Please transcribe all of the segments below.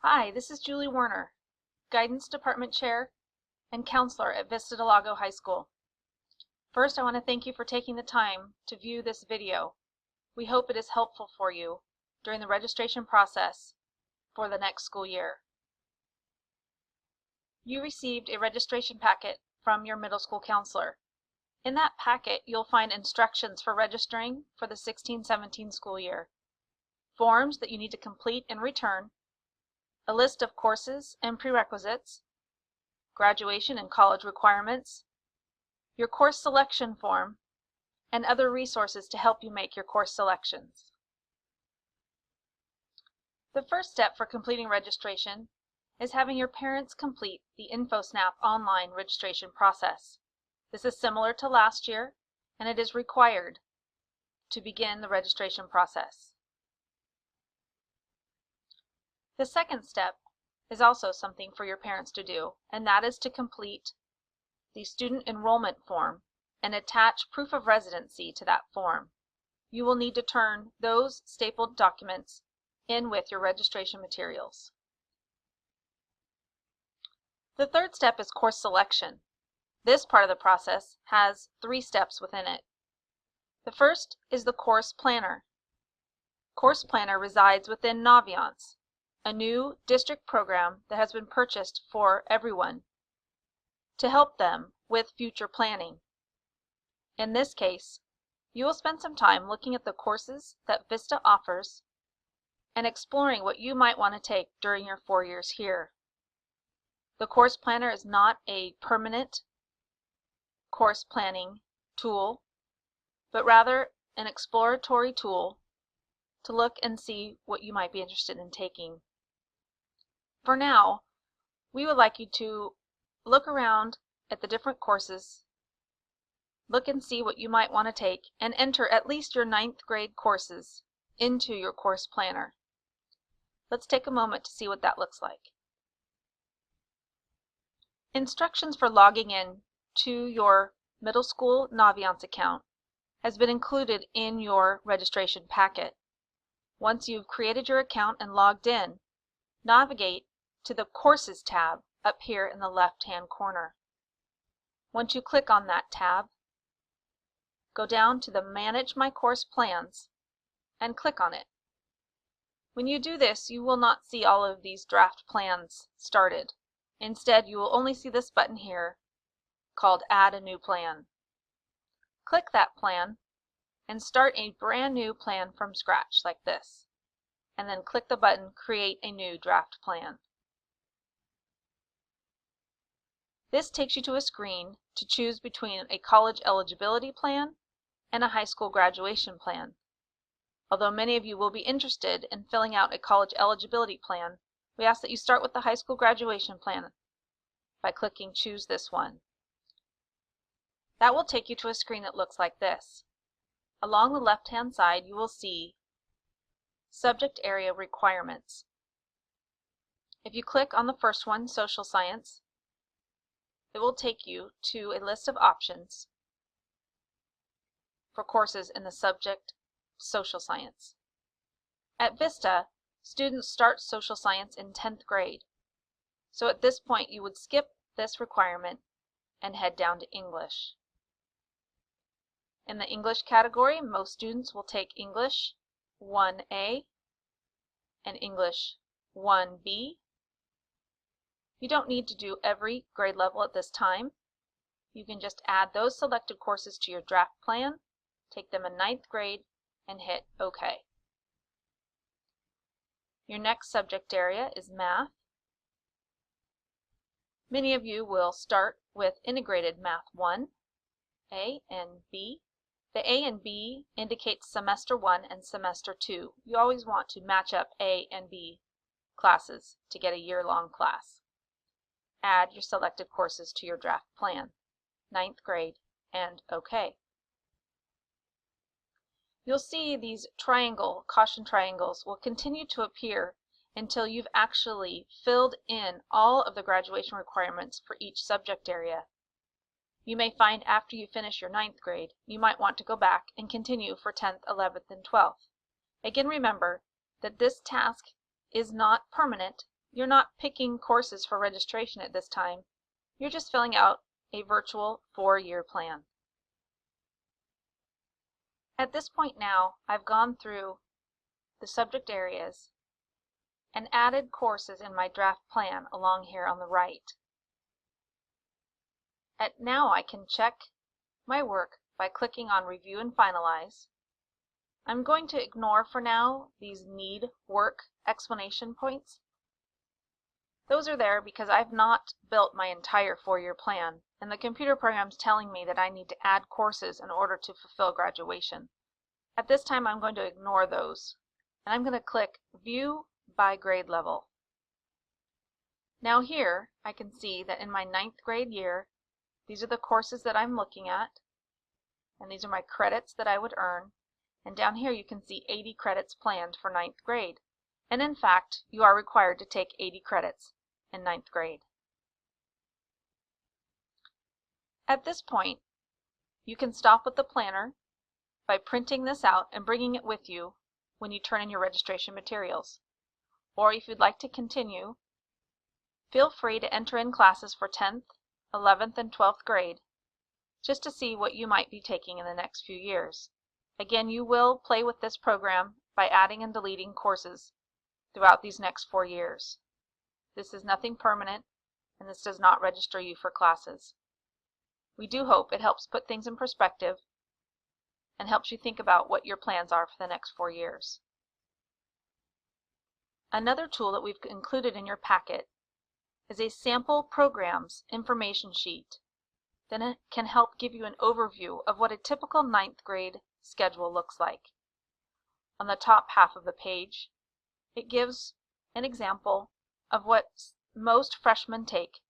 Hi, this is Julie Werner, Guidance Department Chair and Counselor at Vista Del Lago High School. First, I want to thank you for taking the time to view this video. We hope it is helpful for you during the registration process for the next school year. You received a registration packet from your middle school counselor. In that packet, you'll find instructions for registering for the 16-17 school year, forms that you need to complete and return, a list of courses and prerequisites, graduation and college requirements, your course selection form, and other resources to help you make your course selections. The first step for completing registration is having your parents complete the InfoSnap online registration process. This is similar to last year, and it is required to begin the registration process. The second step is also something for your parents to do, and that is to complete the student enrollment form and attach proof of residency to that form. You will need to turn those stapled documents in with your registration materials. The third step is course selection. This part of the process has 3 steps within it. The first is the course planner. Course planner resides within Naviance, a new district program that has been purchased for everyone to help them with future planning. In this case, you will spend some time looking at the courses that Vista offers and exploring what you might want to take during your 4 years here. The course planner is not a permanent course planning tool, but rather an exploratory tool to look and see what you might be interested in taking. For now, we would like you to look around at the different courses, look and see what you might want to take, and enter at least your 9th grade courses into your course planner. Let's take a moment to see what that looks like. Instructions for logging in to your middle school Naviance account has been included in your registration packet. Once you've created your account and logged in, navigate to the Courses tab up here in the left-hand corner. Once you click on that tab, go down to the Manage My Course Plans and click on it. When you do this, you will not see all of these draft plans started. Instead, you will only see this button here called Add a New Plan. Click that plan and start a brand new plan from scratch like this, and then click the button Create a New Draft Plan. This takes you to a screen to choose between a college eligibility plan and a high school graduation plan. Although many of you will be interested in filling out a college eligibility plan, we ask that you start with the high school graduation plan by clicking Choose this one. That will take you to a screen that looks like this. Along the left-hand side, you will see Subject Area Requirements. If you click on the first one, Social Science, it will take you to a list of options for courses in the subject Social Science. At Vista, students start Social Science in 10th grade. So at this point, you would skip this requirement and head down to English. In the English category, most students will take English 1A and English 1B. You don't need to do every grade level at this time. You can just add those selected courses to your draft plan, take them in 9th grade, and hit OK. Your next subject area is Math. Many of you will start with Integrated Math 1, A and B. The A and B indicates Semester 1 and Semester 2. You always want to match up A and B classes to get a year-long class. Add your selected courses to your draft plan, 9th grade, and OK. You'll see these caution triangles will continue to appear until you've actually filled in all of the graduation requirements for each subject area. You may find after you finish your 9th grade, you might want to go back and continue for 10th, 11th, and 12th. Again, remember that this task is not permanent. you're not picking courses for registration at this time. You're just filling out a virtual 4-year plan. At this point now, I've gone through the subject areas and added courses in my draft plan along here on the right. Now I can check my work by clicking on Review and Finalize. I'm going to ignore for now these Need Work explanation points. Those are there because I've not built my entire 4-year plan, and the computer program's telling me that I need to add courses in order to fulfill graduation. At this time, I'm going to ignore those, and I'm going to click View by Grade Level. Now here, I can see that in my 9th grade year, these are the courses that I'm looking at, and these are my credits that I would earn. And down here you can see 80 credits planned for 9th grade. And in fact, you are required to take 80 credits in 9th grade. At this point, you can stop with the planner by printing this out and bringing it with you when you turn in your registration materials. Or if you'd like to continue, feel free to enter in classes for 10th, 11th, and 12th grade just to see what you might be taking in the next few years. Again, you will play with this program by adding and deleting courses throughout these next 4 years. This is nothing permanent, and this does not register you for classes. We do hope it helps put things in perspective and helps you think about what your plans are for the next 4 years. Another tool that we've included in your packet is a sample programs information sheet. Then it can help give you an overview of what a typical 9th grade schedule looks like. On the top half of the page, it gives an example of what most freshmen take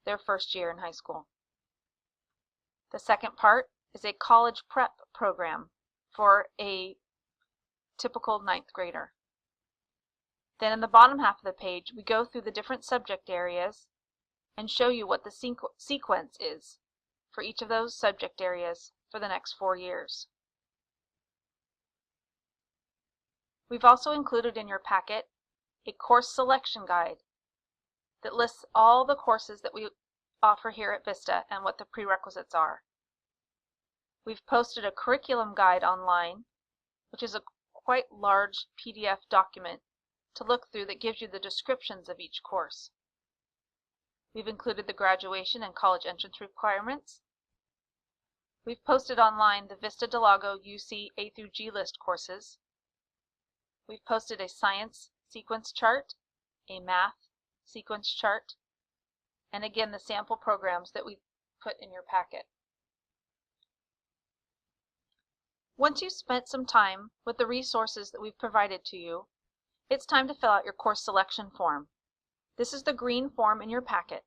their first year in high school. The second part is a college prep program for a typical 9th grader. Then in the bottom half of the page, we go through the different subject areas and show you what the sequence is for each of those subject areas for the next 4 years. We've also included in your packet a course selection guide that lists all the courses that we offer here at Vista and what the prerequisites are. We've posted a curriculum guide online, which is a quite large PDF document to look through that gives you the descriptions of each course. We've included the graduation and college entrance requirements. We've posted online the Vista del Lago UC A through G list courses. We've posted a science sequence chart, a math sequence chart, and again the sample programs that we've put in your packet. Once you've spent some time with the resources that we've provided to you, it's time to fill out your course selection form. This is the green form in your packet.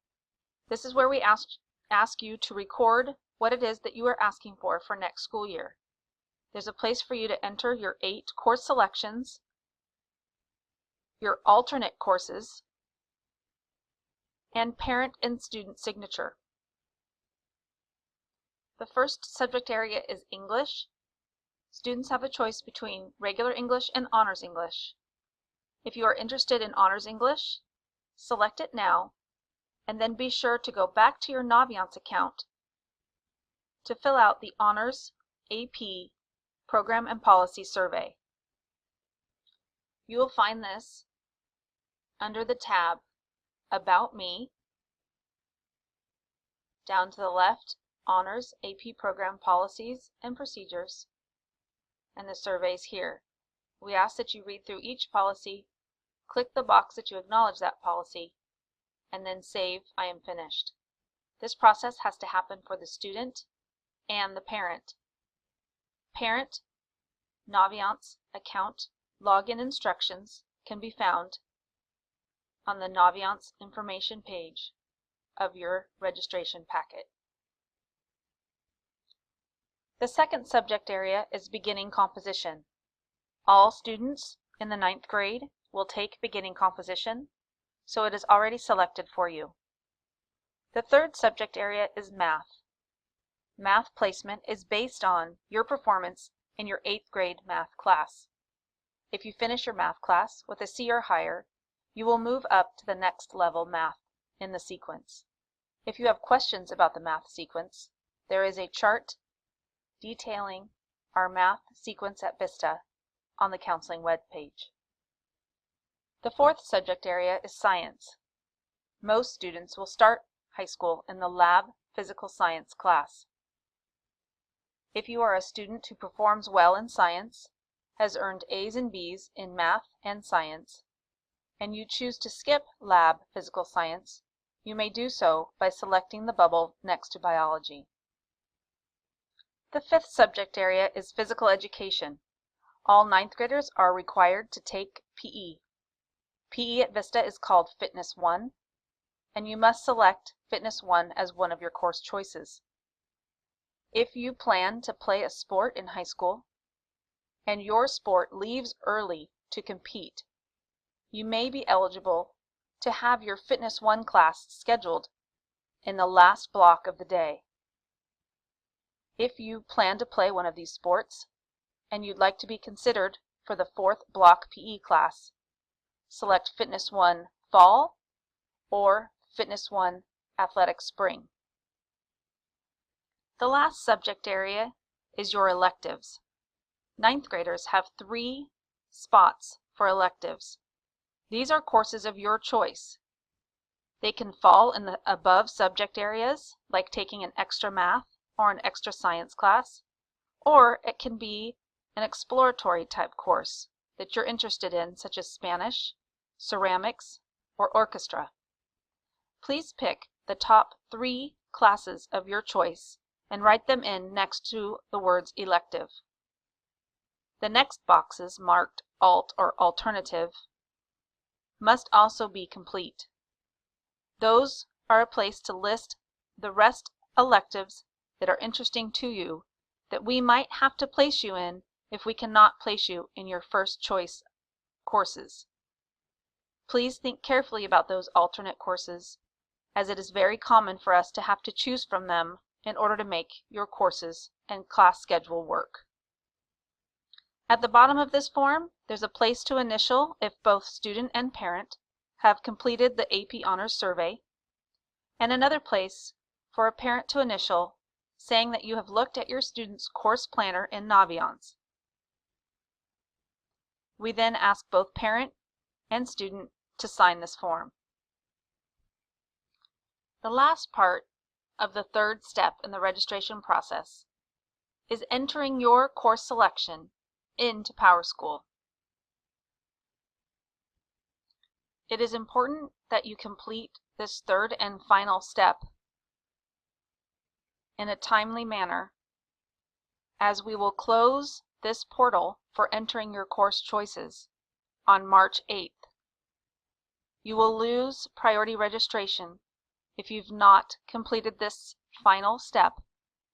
This is where we ask you to record what it is that you are asking for next school year. There's a place for you to enter your 8 course selections, your alternate courses, and parent and student signature. The first subject area is English. Students have a choice between regular English and honors English. If you are interested in honors English, select it now, and then be sure to go back to your Naviance account to fill out the Honors AP Program and Policy Survey. You will find this under the tab About Me, down to the left, Honors AP Program Policies and Procedures, and the surveys here. We ask that you read through each policy, click the box that you acknowledge that policy, and then save I am finished. This process has to happen for the student and the parent. Parent Naviance account login instructions can be found on the Naviance information page of your registration packet. The second subject area is beginning composition. All students in the 9th grade will take beginning composition, so it is already selected for you. The third subject area is math. Math placement is based on your performance in your 8th grade math class. If you finish your math class with a C or higher, you will move up to the next level math in the sequence. If you have questions about the math sequence, there is a chart detailing our math sequence at Vista on the counseling webpage. The fourth subject area is science. Most students will start high school in the lab physical science class. If you are a student who performs well in science, has earned A's and B's in math and science, and you choose to skip lab physical science, you may do so by selecting the bubble next to biology. The fifth subject area is physical education. All ninth graders are required to take PE. PE at Vista is called Fitness 1, and you must select Fitness 1 as one of your course choices. If you plan to play a sport in high school, and your sport leaves early to compete, you may be eligible to have your Fitness 1 class scheduled in the last block of the day. If you plan to play one of these sports, and you'd like to be considered for the fourth block PE class, select Fitness 1 Fall or Fitness 1 Athletic Spring. The last subject area is your electives. Ninth graders have 3 spots for electives. These are courses of your choice. They can fall in the above subject areas, like taking an extra math or an extra science class, or it can be an exploratory type course that you're interested in, such as Spanish, ceramics, or orchestra. Please pick the top 3 classes of your choice and write them in next to the words elective. The next boxes marked alt or alternative must also be complete. Those are a place to list the rest electives that are interesting to you that we might have to place you in if we cannot place you in your first choice courses. Please think carefully about those alternate courses, as it is very common for us to have to choose from them in order to make your courses and class schedule work. At the bottom of this form, there's a place to initial if both student and parent have completed the AP Honors Survey, and another place for a parent to initial saying that you have looked at your student's course planner in Naviance. We then ask both parent and student to sign this form. The last part of the third step in the registration process is entering your course selection into PowerSchool. It is important that you complete this third and final step in a timely manner, as we will close this portal for entering your course choices on March 8th. You will lose priority registration if you've not completed this final step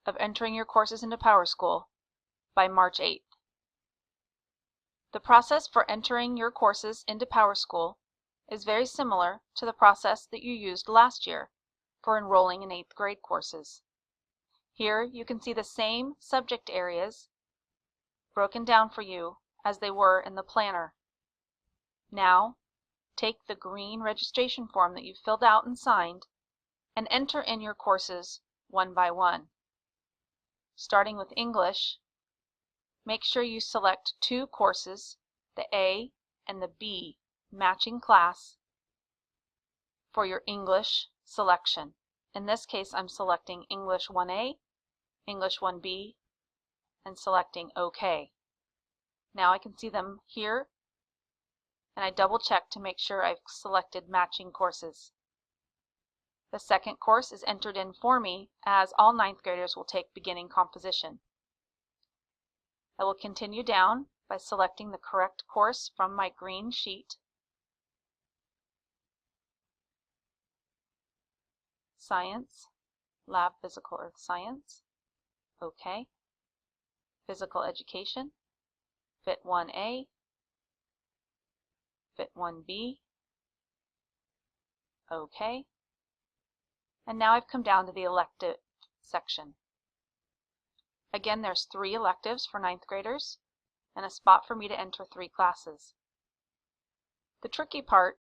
of entering your courses into PowerSchool by March 8th. The process for entering your courses into PowerSchool is very similar to the process that you used last year for enrolling in 8th grade courses. Here you can see the same subject areas broken down for you as they were in the planner. Now, take the green registration form that you filled out and signed and enter in your courses one by one. Starting with English, make sure you select 2 courses, the A and the B matching class, for your English selection. In this case, I'm selecting English 1A, English 1B, and selecting OK. Now I can see them here, and I double check to make sure I've selected matching courses. The second course is entered in for me, as all 9th graders will take beginning composition. I will continue down by selecting the correct course from my green sheet. Science, Lab Physical Earth Science, OK. Physical Education, Fit 1A, Fit 1B, OK. And now I've come down to the elective section. Again, there's 3 electives for 9th graders and a spot for me to enter 3 classes. The tricky part